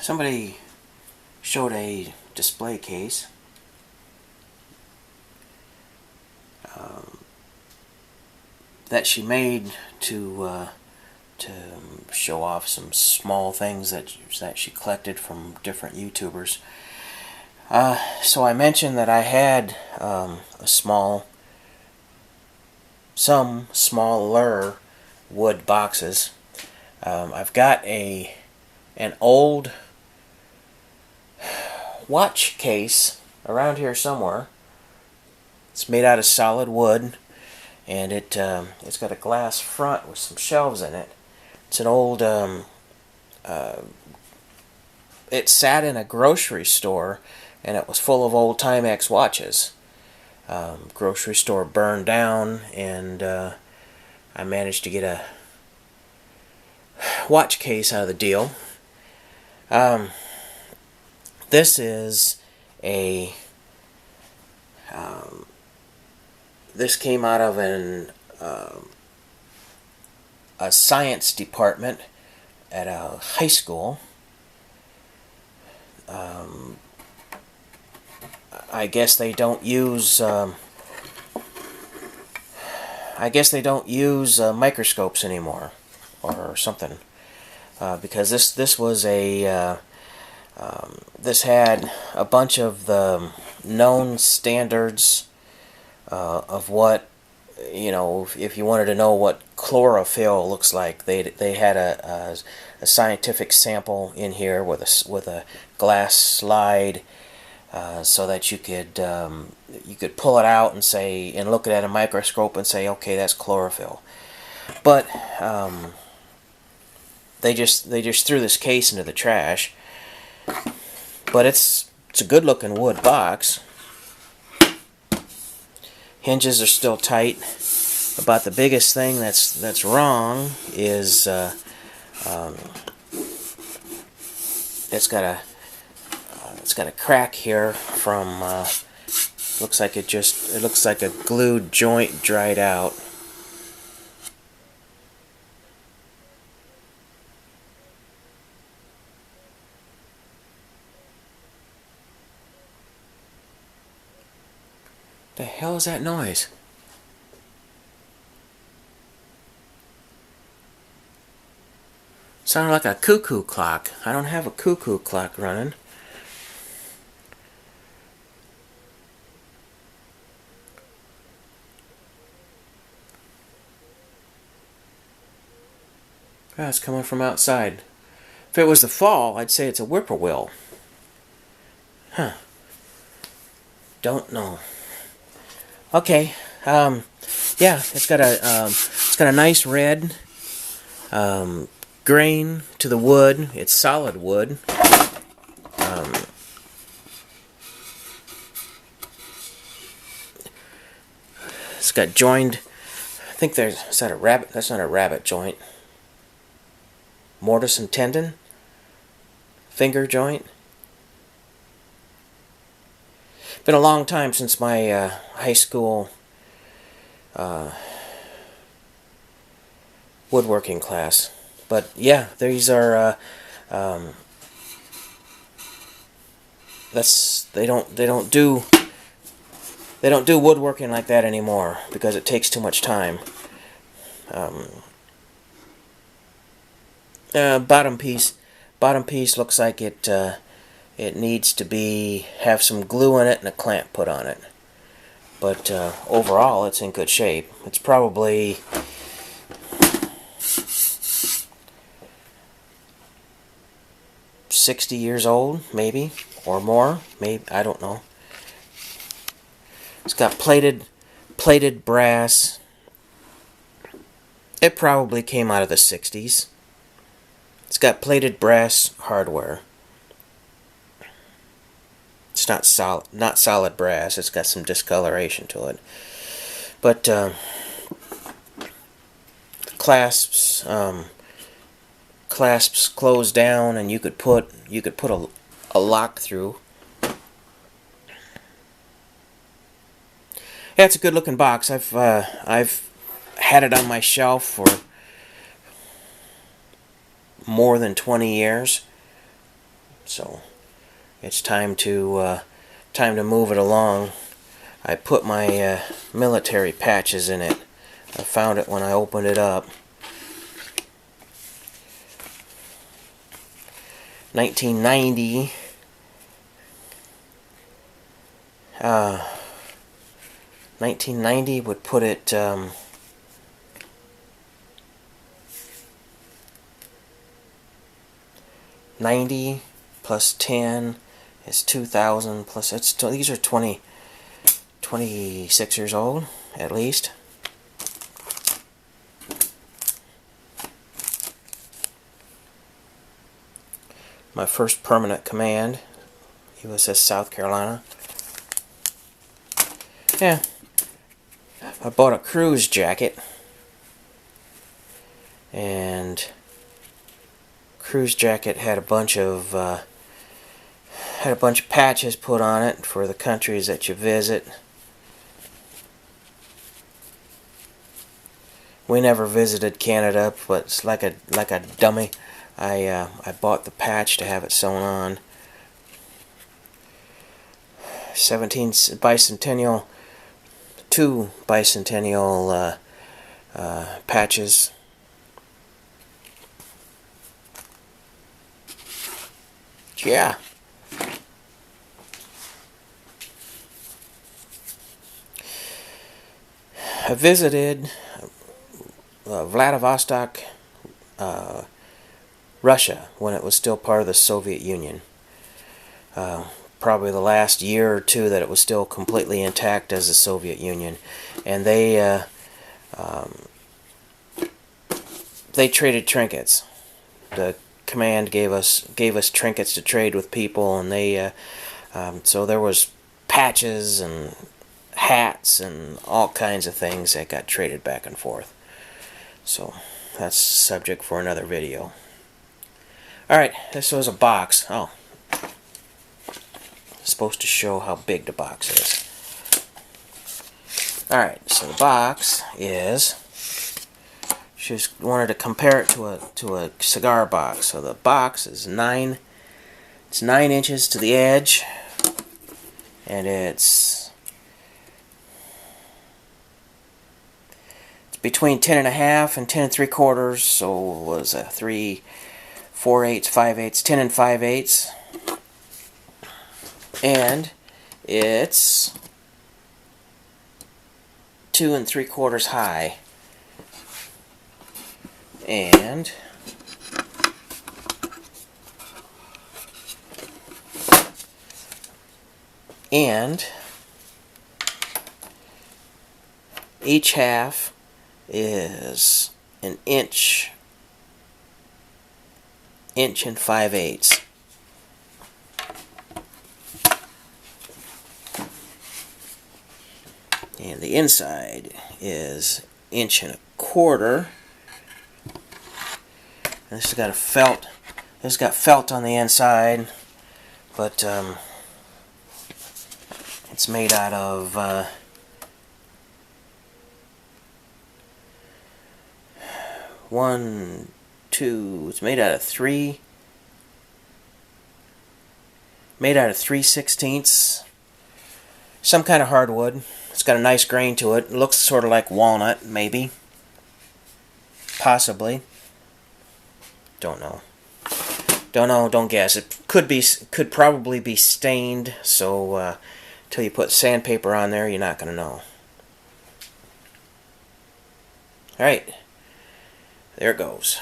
Somebody showed a display case that she made to show off some small things that she collected from different YouTubers. So I mentioned that I had some smaller wood boxes. I've got an old watch case around here somewhere. It's made out of solid wood, and it's got a glass front with some shelves in it. It's an old it sat in a grocery store, and it was full of old Timex watches. Grocery store burned down, and I managed to get a watch case out of the deal. This is this came out of a science department at a high school. I guess they don't use microscopes anymore, or something, because this was this had a bunch of the known standards of what, if you wanted to know what chlorophyll looks like. They had a scientific sample in here with a glass slide, so that you could pull it out and look at a microscope and say, okay, that's chlorophyll. But they just threw this case into the trash. But it's a good looking wood box. Hinges are still tight. About the biggest thing that's wrong is it's got a crack here from looks like a glued joint dried out. The hell is that noise? Sounded like a cuckoo clock. I don't have a cuckoo clock running. Ah, it's coming from outside. If it was the fall, I'd say it's a whippoorwill. Huh. Don't know. Okay. Yeah, it's got a nice red grain to the wood. It's solid wood. It's got joined. I think is that a rabbit? That's not a rabbit joint. Mortise and tendon. Finger joint. Been a long time since my high school woodworking class, but yeah, these are they don't do woodworking like that anymore because it takes too much time. Bottom piece looks like it needs to have some glue in it and a clamp put on it. But overall, it's in good shape. It's probably $60 years old, maybe, or more. Maybe, I don't know. It's got plated brass. It probably came out of the 60s. It's got plated brass hardware. It's not solid brass. It's got some discoloration to it. But the clasps close down, and you could put a lock through. Yeah, it's a good looking box. I've had it on my shelf for more than 20 years. So it's time to move it along. I put my military patches in it. I found it when I opened it up. 1990. 1990 would put it 90 plus 10 is 2,000 plus these are 26 years old at least. My first permanent command, USS South Carolina. Yeah, I bought a cruise jacket, and cruise jacket had a bunch of patches put on it for the countries that you visit. We never visited Canada, but it's like a dummy. I bought the patch to have it sewn on. 17 bicentennial, 2 bicentennial patches. Yeah. I visited Vladivostok, Russia, when it was still part of the Soviet Union. Probably the last year or two that it was still completely intact as the Soviet Union. And they traded trinkets. The command gave us trinkets to trade with people, and they so there was patches and hats and all kinds of things that got traded back and forth. So that's subject for another video. Alright, this was a box. Oh, it's supposed to show how big the box is. Alright, so the box is, she just wanted to compare it to a cigar box. So the box is 9 inches to the edge, and it's between 10.5 and 10 3/4. So what is that? 3 4/8, 5/8, 10 5/8, and it's 2 3/4 high, and each half is an inch and 5/8. And the inside is 1.25 inches. And this has got a felt. It's got felt on the inside, but it's made out of it's made out of 3/16, some kind of hardwood. It's got a nice grain to it. It looks sort of like walnut, maybe, possibly. Don't know. Don't guess. It could probably be stained. So till you put sandpaper on there, you're not gonna know. All right, there it goes.